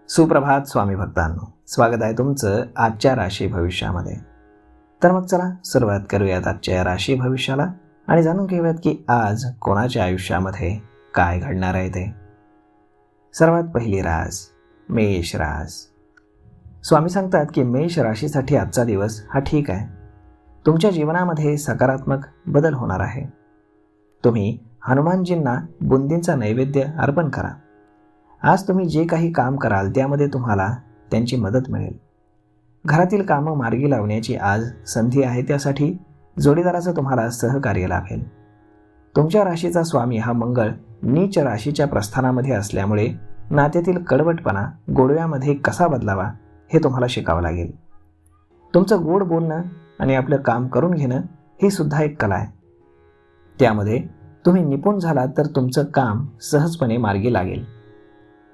सुप्रभात स्वामी भक्तांनो, स्वागत आहे तुमचं आजच्या राशी भविष्यामध्ये. तर मग चला सुरुवात करूयात आजच्या राशी भविष्याला आणि जाणून घेऊयात की आज कोणाच्या आयुष्यामध्ये काय घडणार आहे ते. सर्वात पहिली रास मेष रास. स्वामी सांगतात की मेष राशीसाठी आजचा दिवस हा ठीक आहे. तुमच्या जीवनामध्ये सकारात्मक बदल होणार आहे. तुम्ही हनुमानजींना बुंदींचा नैवेद्य अर्पण करा. आज तुम्ही जे काही काम कराल त्यामध्ये तुम्हाला त्यांची मदत मिळेल. घरातील कामं मार्गी लावण्याची आज संधी आहे, त्यासाठी जोडीदाराचं तुम्हाला सहकार्य लाभेल. तुमच्या राशीचा स्वामी हा मंगळ नीच राशीच्या प्रस्थानामध्ये असल्यामुळे नात्यातील कडवटपणा गोडव्यामध्ये कसा बदलावा हे तुम्हाला शिकावं लागेल. तुमचं गोड बोलणं आणि आपलं काम करून घेणं ही सुद्धा एक कला आहे. त्यामध्ये तुम्ही निपुण झालात तर तुमचं काम सहजपणे मार्गी लागेल.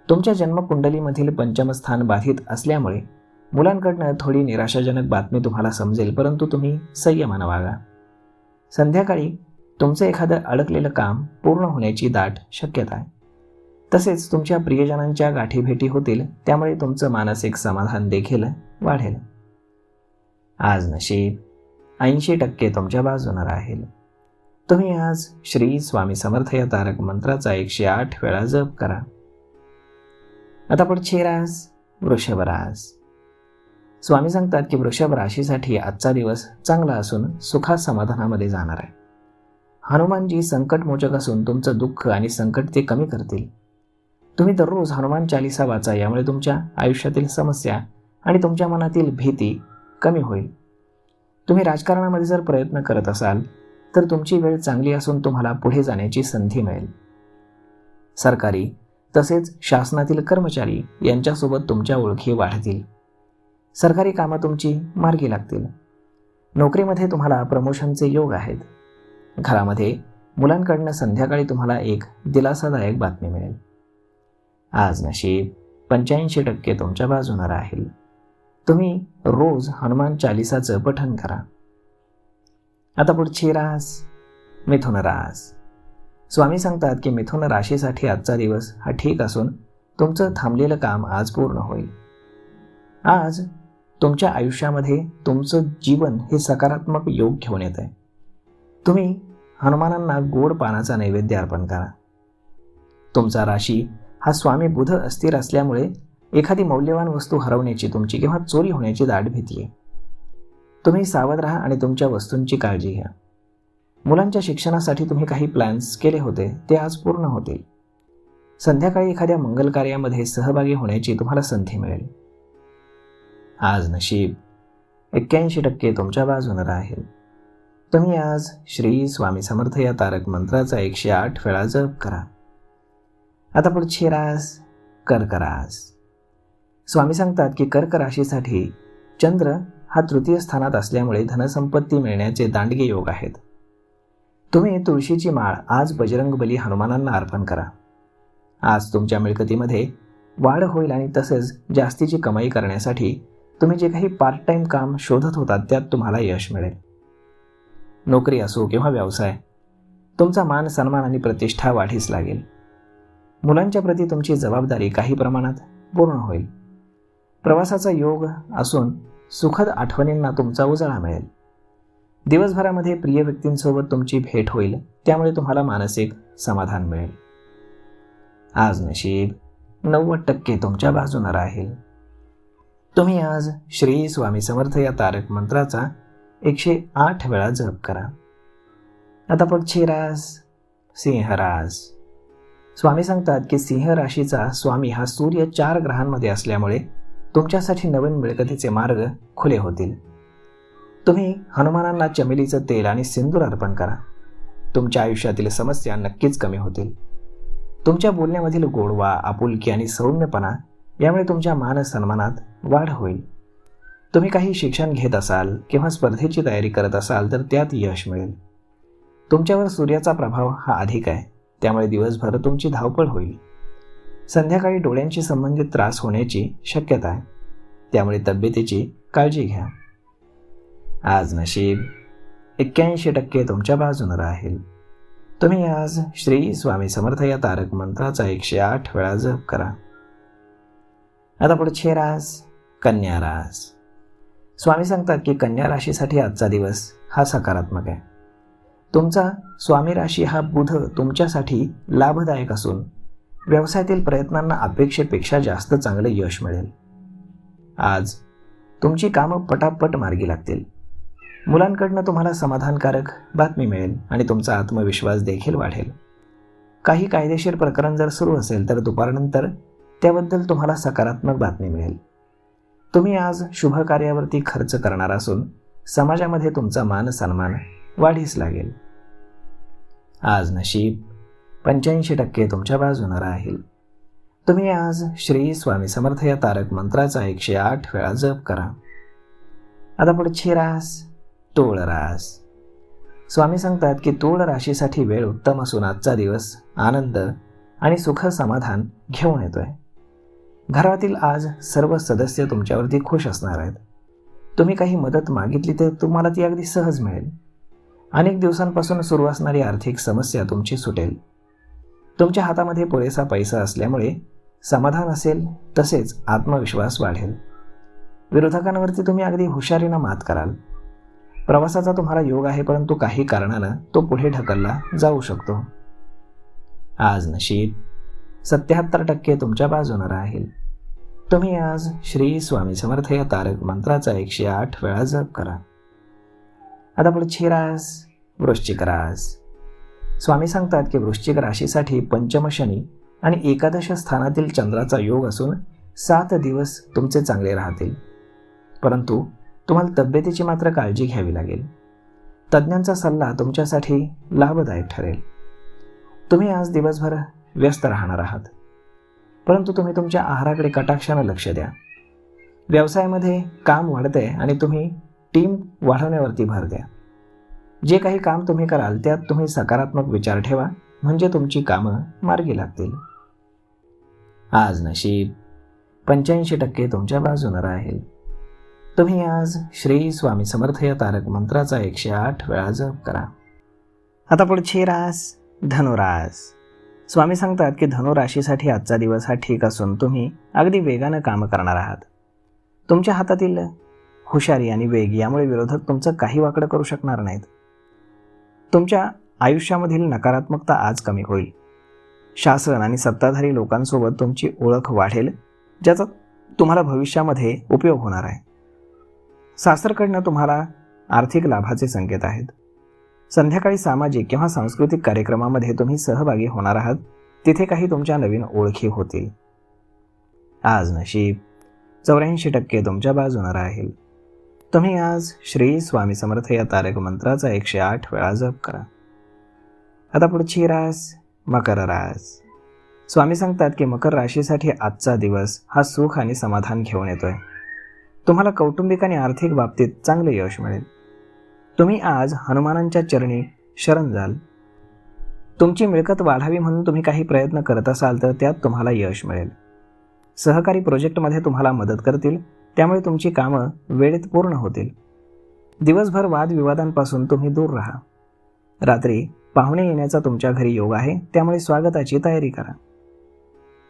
तुमच्या जन्मकुंडलीमधील पंचमस्थान बाधित असल्यामुळे मुलांकडनं थोडी निराशाजनक बातमी तुम्हाला समजेल, परंतु तुम्ही संयमानं वागा. संध्याकाळी तुमचं एखादं अडकलेलं काम पूर्ण होण्याची दाट शक्यता आहे. तसेच तुमच्या प्रियजनांच्या गाठीभेटी होतील, त्यामुळे तुमचं मानसिक समाधान देखील वाढेल. आज नशीब 80% तुमच्या बाजूनं राहील. तुम्ही आज श्री स्वामी समर्थ या तारक मंत्राचा 108 वेळा जप करा. आता पुढची रास वृषभ रास. स्वामी सांगतात की वृषभ राशीसाठी आजचा दिवस चांगला असून सुखा समाधानामध्ये जाणार आहे. हनुमानजी संकटमोचक असून तुमचं दुःख आणि संकट ते कमी करतील. तुम्ही दररोज हनुमान चालीसा वाचा, यामुळे तुमच्या आयुष्यातील समस्या आणि तुमच्या मनातील भीती कमी होईल. तुम्ही राजकारणामध्ये जर प्रयत्न करत असाल तर तुमची वेळ चांगली असून तुम्हाला पुढे जाण्याची संधी मिळेल. सरकारी तसेच शासनातील कर्मचारी यांच्यासोबत तुमच्या ओळखी वाढतील. सरकारी कामं तुमची मार्गी लागतील. नोकरीमध्ये तुम्हाला प्रमोशनचे योग आहेत. घरामध्ये मुलांकडनं संध्याकाळी तुम्हाला एक दिलासादायक बातमी मिळेल. आज नशीब 85% तुमच्या बाजूनं राहील. तुम्ही रोज हनुमान चालिसाचं पठण करा. आता पुढची रास मिथुन रास. स्वामी सांगतात की मिथुन राशीसाठी आजचा दिवस हा ठीक असून तुमचं थांबलेलं काम आज पूर्ण होईल. आज तुमच्या आयुष्यामध्ये तुमचं जीवन हे सकारात्मक योग घेऊन येत आहे. तुम्ही हनुमानांना गोड पानाचा नैवेद्य अर्पण करा. तुमचा राशी हा स्वामी बुध अस्थिर असल्यामुळे एखादी मौल्यवान वस्तू हरवण्याची तुमची किंवा चोरी होण्याची दाट भीती आहे. तुम्ही सावध राहा आणि तुमच्या वस्तूंची काळजी घ्या. मुलांच्या शिक्षणासाठी तुम्ही काही प्लॅन्स केले होते ते आज पूर्ण होतील. संध्याकाळी एखाद्या मंगल कार्यामध्ये सहभागी होण्याची तुम्हाला संधी मिळेल. आज नशीब 81% तुमच्या बाजूनं राहील. तुम्ही आज श्री स्वामी समर्थ या तारक मंत्राचा 108 वेळा जप करा. आता पुढची रास कर्क रास. स्वामी सांगतात की कर्क राशीसाठी चंद्र हा तृतीय स्थानात असल्यामुळे धनसंपत्ती मिळण्याचे दांडगे योग आहेत. तुम्ही तुळशीची माळ आज बजरंगबली हनुमानांना अर्पण करा. आज तुमच्या मिळकतीमध्ये वाढ होईल आणि तसेच जास्तीची कमाई करण्यासाठी तुम्ही जे काही पार्ट टाइम काम शोधत होतात त्यात तुम्हाला यश मिळेल. नोकरी असो किंवा व्यवसाय, तुमचा मान सन्मान आणि प्रतिष्ठा वाढीस लागेल. मुलांच्या प्रती तुमची जबाबदारी काही प्रमाणात पूर्ण होईल. प्रवासाचा योग असून सुखद आठवणींना तुमचा उजाळा मिळेल. दिवसभरामध्ये प्रिय व्यक्तींसोबत तुमची भेट होईल, त्यामुळे तुम्हाला मानसिक समाधान मिळेल. आज नशीब 90% तुमच्या बाजूनं राहील. तुम्ही आज श्री स्वामी समर्थ या तारक मंत्राचा 108 वेळा जप करा. आता पुढची रास सिंह रास. स्वामी सांगतात की सिंह राशीचा स्वामी हा सूर्य 4 ग्रहांमध्ये असल्यामुळे तुमच्यासाठी नवीन मिळकतीचे मार्ग खुले होतील. तुम्ही हनुमानांना चमेलीचं तेल आणि सिंदूर अर्पण करा. तुमच्या आयुष्यातील समस्या नक्कीच कमी होतील. तुमच्या बोलण्यामधील गोडवा, आपुलकी आणि सौम्यपणा यामुळे तुमच्या मान सन्मानात वाढ होईल. तुम्ही काही शिक्षण घेत असाल किंवा स्पर्धेची तयारी करत असाल तर त्यात यश मिळेल. तुमच्यावर सूर्याचा प्रभाव हा अधिक आहे, त्यामुळे दिवसभर तुमची धावपळ होईल. संध्याकाळी डोळ्यांशी संबंधित त्रास होण्याची शक्यता आहे, त्यामुळे तब्येतीची काळजी घ्या. आज नशीब 81% तुमच्या बाजूनं राहील. तुम्ही आज श्री स्वामी समर्थ या तारक मंत्राचा 108 वेळा जप करा. आता पुढची रास कन्या रास. स्वामी सांगतात की कन्या राशीसाठी आजचा दिवस हा सकारात्मक आहे. तुमचा स्वामी राशी हा बुध तुमच्यासाठी लाभदायक असून व्यवसायातील प्रयत्नांना अपेक्षेपेक्षा जास्त चांगले यश मिळेल. आज तुमची कामं पटापट मार्गी लागतील. मुलांकडनं तुम्हाला समाधानकारक बातमी मिळेल आणि तुमचा आत्मविश्वास देखील वाढेल. काही कायदेशीर प्रकरण जर सुरू असेल तर दुपारनंतर त्याबद्दल तुम्हाला सकारात्मक बातमी मिळेल. तुम्ही आज शुभ कार्यावरती खर्च करणार असून समाजामध्ये तुमचा मान सन्मान वाढीस लागेल. आज नशीब 85% तुमच्या बाजूने राहील. तुम्ही आज श्री स्वामी समर्थ या तारक मंत्राचा 108 वेळा जप करा. आता पुढची रास तूळ रास. स्वामी सांगतात की तूळ राशीसाठी वेळ उत्तम असून आजचा दिवस आनंद आणि सुख समाधान घेऊन येतोय. घरातील आज सर्व सदस्य तुमच्यावरती खुश असणार आहेत. तुम्ही काही मदत मागितली तर तुम्हाला ती अगदी सहज मिळेल. अनेक दिवसांपासून सुरू असणारी आर्थिक समस्या तुमची सुटेल. तुमच्या हातामध्ये पुरेसा पैसा असल्यामुळे समाधान असेल, तसेच आत्मविश्वास वाढेल. विरोधकांवरती तुम्ही अगदी हुशारीनं मात कराल. प्रवासाचा तुम्हाला योग आहे, परंतु काही कारणानं तो पुढे ढकलला जाऊ शकतो. आज नशीब 77% तुमच्या बाजूने राहील. तुम्ही आज श्री स्वामी समर्थ या तारक मंत्राचा 108 वेळा जप करा. आता पुढची रास वृश्चिक रास. स्वामी सांगतात की वृश्चिक राशीसाठी पंचम शनी आणि एकादश स्थानातील चंद्राचा योग असून 7 दिवस तुमचे चांगले राहतील. परंतु तुम्हाला तब्येतीची मात्र काळजी घ्यावी लागेल. तज्ज्ञांचा सल्ला तुमच्यासाठी लाभदायक ठरेल. तुम्ही आज दिवसभर व्यस्त राहणार आहात, परंतु तुम्ही तुमच्या आहाराकडे कटाक्षानं लक्ष द्या. व्यवसायामध्ये काम वाढतंय आणि तुम्ही टीम वाढवण्यावरती भर द्या. जे काही काम तुम्ही कराल त्यात तुम्ही सकारात्मक विचार ठेवा, म्हणजे तुमची कामं मार्गी लागतील. आज नशीब 85% तुमच्या बाजूने राहील. तुम्ही आज श्री स्वामी समर्थ या तारक मंत्राचा 108 वेळा जप करा. आता पुढची रास धनुरास. स्वामी सांगतात की धनुराशीसाठी आजचा दिवस हा ठीक असून तुम्ही अगदी वेगानं काम करणार आहात. तुमच्या हातातील हुशारी आणि वेग यामुळे विरोधक तुमचं काही वाकडं करू शकणार नाहीत. तुमच्या आयुष्यामधील नकारात्मकता आज कमी होईल. शासन आणि सत्ताधारी लोकांसोबत तुमची ओळख वाढेल, ज्याचा तुम्हाला भविष्यामध्ये उपयोग होणार आहे. सासरकडनं तुम्हाला आर्थिक लाभाचे संकेत आहेत. संध्याकाळी सामाजिक किंवा सांस्कृतिक कार्यक्रमामध्ये तुम्ही सहभागी होणार आहात. तिथे काही तुमच्या नवीन ओळखी होतील. आज नशीब 84% तुमच्या बाजूने राहील. तुम्ही आज श्री स्वामी समर्थ या तारक मंत्राचा 108 वेळा जप करा. आता पुढची रास मकर रास. स्वामी सांगतात की मकर राशीसाठी आजचा दिवस हा सुख आणि समाधान घेऊन येतोय. तुम्हाला कौटुंबिक आणि आर्थिक बाबतीत चांगले यश मिळेल. तुम्ही आज हनुमानांच्या चरणी शरण जाल. तुमची मिळकत वाढावी म्हणून तुम्ही काही प्रयत्न करत असाल तर त्यात तुम्हाला यश मिळेल. सहकारी प्रोजेक्टमध्ये तुम्हाला मदत करतील, त्यामुळे तुमची कामं वेळेत पूर्ण होतील. दिवसभर वादविवादांपासून तुम्ही दूर राहा. रात्री पाहुणे येण्याचा तुमच्या घरी योग आहे, त्यामुळे स्वागताची तयारी करा.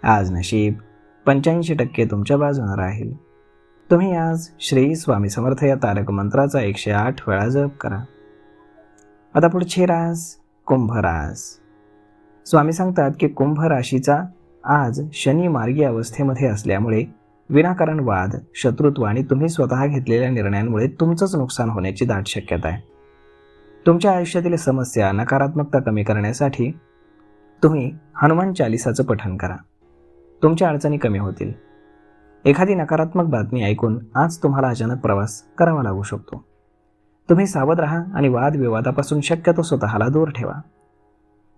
आज नशीब 85% तुमच्या बाजूने राहील. तुम्ही आज श्री स्वामी समर्थ या तारक मंत्राचा 108 वेळा जप करा. आता पुढची रास कुंभ रास. स्वामी सांगतात की कुंभ राशीचा आज शनी मार्गी अवस्थेमध्ये असल्यामुळे विनाकारण वाद, शत्रुत्व आणि तुम्ही स्वतः घेतलेल्या निर्णयांमुळे तुमचंच नुकसान होण्याची दाट शक्यता आहे. तुमच्या आयुष्यातील समस्या, नकारात्मकता कमी करण्यासाठी तुम्ही हनुमान चालिसाचं पठण करा. तुमच्या अडचणी कमी होतील. एखादी नकारात्मक बातमी ऐकून आज तुम्हाला अचानक प्रवास करावा लागू शकतो. तुम्ही सावध राहा आणि वादविवादापासून शक्यतो स्वतःला दूर ठेवा.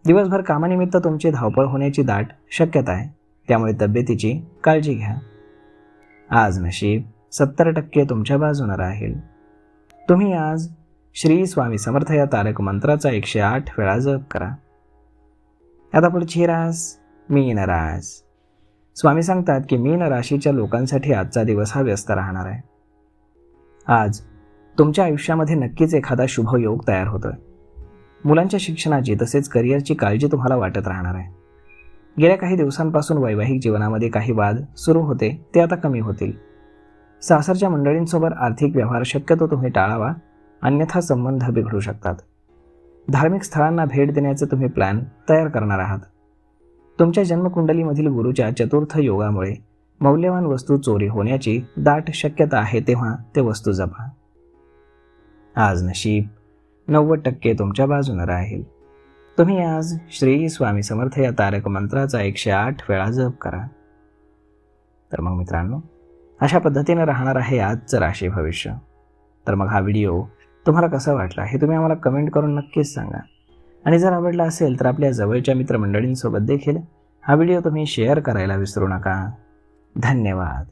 दिवसभर कामानिमित्त तुमची धावपळ होण्याची दाट शक्यता आहे, त्यामुळे तब्येतीची काळजी घ्या. आज नशीब 70% तुमच्या बाजूने राहील. तुम्ही आज श्री स्वामी समर्थ या तारक मंत्राचा 108 वेळा जप करा. आता पुढची रास मीन रास. स्वामी सांगतात की मीन राशीच्या लोकांसाठी आजचा दिवस हा व्यस्त राहणार आहे. आज तुमच्या आयुष्यामध्ये नक्कीच एखादा शुभ योग तयार होतोय. मुलांच्या शिक्षणाची तसेच करिअरची काळजी तुम्हाला वाटत राहणार आहे. गेल्या काही दिवसांपासून वैवाहिक जीवनामध्ये काही वाद सुरू होते ते आता कमी होतील. सासरच्या मंडळींसोबत आर्थिक व्यवहार शक्यतो तुम्ही टाळावा, अन्यथा संबंध बिघडू शकतात. धार्मिक स्थळांना भेट देण्याचे तुम्ही प्लॅन तयार करणार आहात. तुमच्या जन्मकुंडलीमधील गुरुच्या चतुर्थ योगामुळे मौल्यवान वस्तू चोरी होण्याची दाट शक्यता आहे, तेव्हा ते वस्तू जपा. आज नशीब 90% तुमच्या बाजूने राहील. तुम्ही आज श्री स्वामी समर्थ या तारक मंत्राचा 108 वेळा जप करा. तर मग मित्रांनो, अशा पद्धतीने राहणार आहे आजचं राशी भविष्य. तर मग हा व्हिडिओ तुम्हाला कसा वाटला हे तुम्ही आम्हाला कमेंट करून नक्कीच सांगा. आणि जर आवडला असेल तर आपल्या जवळच्या मित्रमंडळींसोबत देखील हा व्हिडिओ तुम्ही शेअर करायला विसरू नका. धन्यवाद.